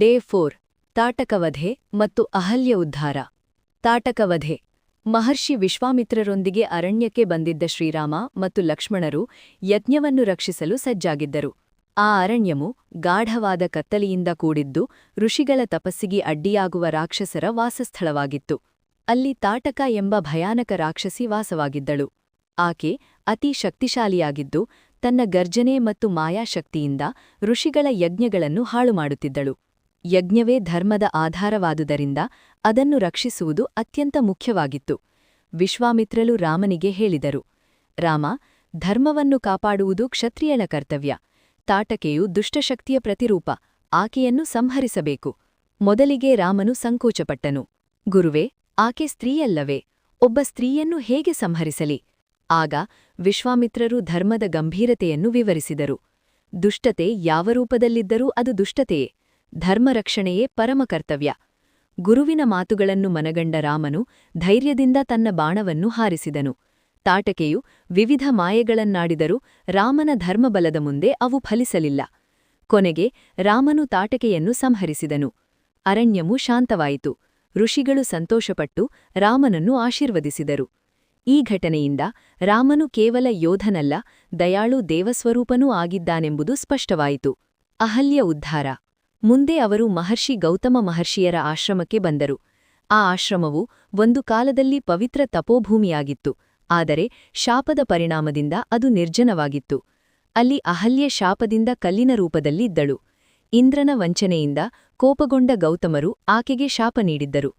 Day 4 ತಾಟಕವಧೆ ಮತ್ತು ಅಹಲ್ಯ ಉದ್ಧಾರ. ತಾಟಕವಧೆ. ಮಹರ್ಷಿ ವಿಶ್ವಾಮಿತ್ರರೊಂದಿಗೆ ಅರಣ್ಯಕ್ಕೆ ಬಂದಿದ್ದ ಶ್ರೀರಾಮ ಮತ್ತು ಲಕ್ಷ್ಮಣರು ಯಜ್ಞವನ್ನು ರಕ್ಷಿಸಲು ಸಜ್ಜಾಗಿದ್ದರು. ಆ ಅರಣ್ಯವು ಗಾಢವಾದ ಕತ್ತಲೆಯಿಂದ ಕೂಡಿದ್ದು ಋಷಿಗಳ ತಪಸ್ಸಿಗೆ ಅಡ್ಡಿಯಾಗುವ ರಾಕ್ಷಸರ ವಾಸಸ್ಥಳವಾಗಿತ್ತು. ಅಲ್ಲಿ ತಾಟಕ ಎಂಬ ಭಯಾನಕ ರಾಕ್ಷಸಿ ವಾಸವಾಗಿದ್ದಳು. ಆಕೆ ಅತಿ ಶಕ್ತಿಶಾಲಿಯಾಗಿದ್ದು ತನ್ನ ಗರ್ಜನೆ ಮತ್ತು ಮಾಯಾಶಕ್ತಿಯಿಂದ ಋಷಿಗಳ ಯಜ್ಞಗಳನ್ನು ಹಾಳುಮಾಡುತ್ತಿದ್ದಳು. ಯಜ್ಞವೇ ಧರ್ಮದ ಆಧಾರವಾದುದರಿಂದ ಅದನ್ನು ರಕ್ಷಿಸುವುದು ಅತ್ಯಂತ ಮುಖ್ಯವಾಗಿತ್ತು. ವಿಶ್ವಾಮಿತ್ರರು ರಾಮನಿಗೆ ಹೇಳಿದರು, ರಾಮ, ಧರ್ಮವನ್ನು ಕಾಪಾಡುವುದು ಕ್ಷತ್ರಿಯನ ಕರ್ತವ್ಯ. ತಾಟಕೆಯು ದುಷ್ಟಶಕ್ತಿಯ ಪ್ರತಿರೂಪ, ಆಕೆಯನ್ನು ಸಂಹರಿಸಬೇಕು. ಮೊದಲಿಗೆ ರಾಮನು ಸಂಕೋಚಪಟ್ಟನು. ಗುರುವೇ, ಆಕೆ ಸ್ತ್ರೀಯಲ್ಲವೇ? ಒಬ್ಬ ಸ್ತ್ರೀಯನ್ನು ಹೇಗೆ ಸಂಹರಿಸಲಿ? ಆಗ ವಿಶ್ವಾಮಿತ್ರರು ಧರ್ಮದ ಗಂಭೀರತೆಯನ್ನು ವಿವರಿಸಿದರು. ದುಷ್ಟತೆ ಯಾವ ರೂಪದಲ್ಲಿದ್ದರೂ ಅದು ದುಷ್ಟತೆಯೇ. ಧರ್ಮರಕ್ಷಣೆಯೇ ಪರಮಕರ್ತವ್ಯ. ಗುರುವಿನ ಮಾತುಗಳನ್ನು ಮನಗಂಡ ರಾಮನು ಧೈರ್ಯದಿಂದ ತನ್ನ ಬಾಣವನ್ನು ಹಾರಿಸಿದನು. ತಾಟಕೆಯು ವಿವಿಧ ಮಾಯೆಗಳನ್ನಾಡಿದರೂ ರಾಮನ ಧರ್ಮಬಲದ ಮುಂದೆ ಅವು ಫಲಿಸಲಿಲ್ಲ. ಕೊನೆಗೆ ರಾಮನು ತಾಟಕೆಯನ್ನು ಸಂಹರಿಸಿದನು. ಅರಣ್ಯವು ಶಾಂತವಾಯಿತು. ಋಷಿಗಳು ಸಂತೋಷಪಟ್ಟು ರಾಮನನ್ನು ಆಶೀರ್ವದಿಸಿದರು. ಈ ಘಟನೆಯಿಂದ ರಾಮನು ಕೇವಲ ಯೋಧನಲ್ಲ, ದಯಾಳು ದೇವಸ್ವರೂಪನೂ ಆಗಿದ್ದಾನೆಂಬುದು ಸ್ಪಷ್ಟವಾಯಿತು. ಅಹಲ್ಯ ಉದ್ಧಾರ. ಮುಂದೆ ಅವರು ಮಹರ್ಷಿ ಗೌತಮ ಮಹರ್ಷಿಯರ ಆಶ್ರಮಕ್ಕೆ ಬಂದರು. ಆ ಆಶ್ರಮವು ಒಂದು ಕಾಲದಲ್ಲಿ ಪವಿತ್ರ ತಪೋಭೂಮಿಯಾಗಿತ್ತು. ಆದರೆ ಶಾಪದ ಪರಿಣಾಮದಿಂದ ಅದು ನಿರ್ಜನವಾಗಿತ್ತು. ಅಲ್ಲಿ ಅಹಲ್ಯೆ ಶಾಪದಿಂದ ಕಲ್ಲಿನ ರೂಪದಲ್ಲಿ ಇದ್ದಳು. ಇಂದ್ರನ ವಂಚನೆಯಿಂದ ಕೋಪಗೊಂಡ ಗೌತಮರು ಆಕೆಗೆ ಶಾಪ ನೀಡಿದ್ದರು.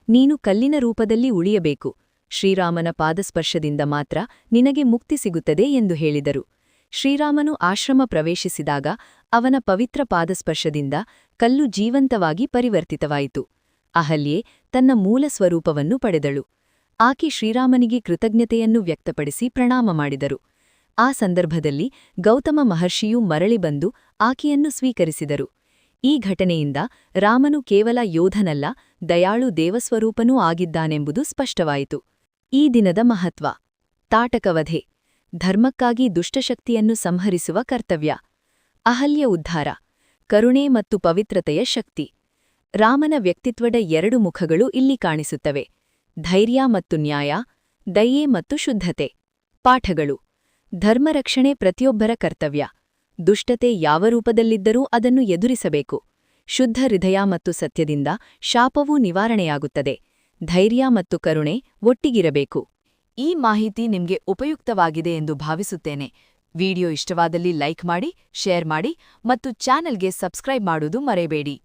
ನೀನು ಕಲ್ಲಿನ ರೂಪದಲ್ಲಿ ಉಳಿಯಬೇಕು. ಶ್ರೀರಾಮನ ಪಾದಸ್ಪರ್ಶದಿಂದ ಮಾತ್ರ ನಿನಗೆ ಮುಕ್ತಿ ಸಿಗುತ್ತದೆ ಎಂದು ಹೇಳಿದರು. ಶ್ರೀರಾಮನು ಆಶ್ರಮ ಪ್ರವೇಶಿಸಿದಾಗ ಅವನ ಪವಿತ್ರ ಪಾದಸ್ಪರ್ಶದಿಂದ ಕಲ್ಲು ಜೀವಂತವಾಗಿ ಪರಿವರ್ತಿತವಾಯಿತು. ಅಹಲ್ಯೆ ತನ್ನ ಮೂಲ ಸ್ವರೂಪವನ್ನು ಪಡೆದಳು. ಆಕೆ ಶ್ರೀರಾಮನಿಗೆ ಕೃತಜ್ಞತೆಯನ್ನು ವ್ಯಕ್ತಪಡಿಸಿ ಪ್ರಣಾಮ ಮಾಡಿದರು. ಆ ಸಂದರ್ಭದಲ್ಲಿ ಗೌತಮ ಮಹರ್ಷಿಯೂ ಮರಳಿ ಬಂದು ಆಕೆಯನ್ನು ಸ್ವೀಕರಿಸಿದರು. ಈ ಘಟನೆಯಿಂದ ರಾಮನು ಕೇವಲ ಯೋಧನಲ್ಲ, ದಯಾಳು ದೇವಸ್ವರೂಪನೂ ಆಗಿದ್ದಾನೆಂಬುದು ಸ್ಪಷ್ಟವಾಯಿತು. ಈ ದಿನದ ಮಹತ್ವ. ತಾಟಕವಧೆ. ಧರ್ಮಕ್ಕಾಗಿ ದುಷ್ಟಶಕ್ತಿಯನ್ನು ಸಂಹರಿಸುವ ಕರ್ತವ್ಯ. ಅಹಲ್ಯ ಉದ್ಧಾರ. ಕರುಣೆ ಮತ್ತು ಪವಿತ್ರತೆಯ ಶಕ್ತಿ. ರಾಮನ ವ್ಯಕ್ತಿತ್ವದ ಎರಡು ಮುಖಗಳು ಇಲ್ಲಿ ಕಾಣಿಸುತ್ತವೆ: ಧೈರ್ಯ ಮತ್ತು ನ್ಯಾಯ, ದಯೆ ಮತ್ತು ಶುದ್ಧತೆ. ಪಾಠಗಳು. ಧರ್ಮರಕ್ಷಣೆ ಪ್ರತಿಯೊಬ್ಬರ ಕರ್ತವ್ಯ. ದುಷ್ಟತೆ ಯಾವ ರೂಪದಲ್ಲಿದ್ದರೂ ಅದನ್ನು ಎದುರಿಸಬೇಕು. ಶುದ್ಧ ಹೃದಯ ಮತ್ತು ಸತ್ಯದಿಂದ ಶಾಪವೂ ನಿವಾರಣೆಯಾಗುತ್ತದೆ. ಧೈರ್ಯ ಮತ್ತು ಕರುಣೆ ಒಟ್ಟಿಗಿರಬೇಕು. ಈ ಮಾಹಿತಿ ನಿಮಗೆ ಉಪಯುಕ್ತವಾಗಿದೆ ಎಂದು ಭಾವಿಸುತ್ತೇನೆ. ವಿಡಿಯೋ ಇಷ್ಟವಾದಲ್ಲಿ ಲೈಕ್ ಮಾಡಿ, ಶೇರ್ ಮಾಡಿ ಮತ್ತು ಚಾನೆಲ್ಗೆ ಸಬ್ಸ್ಕ್ರೈಬ್ ಮಾಡುವುದು ಮರೆಯಬೇಡಿ.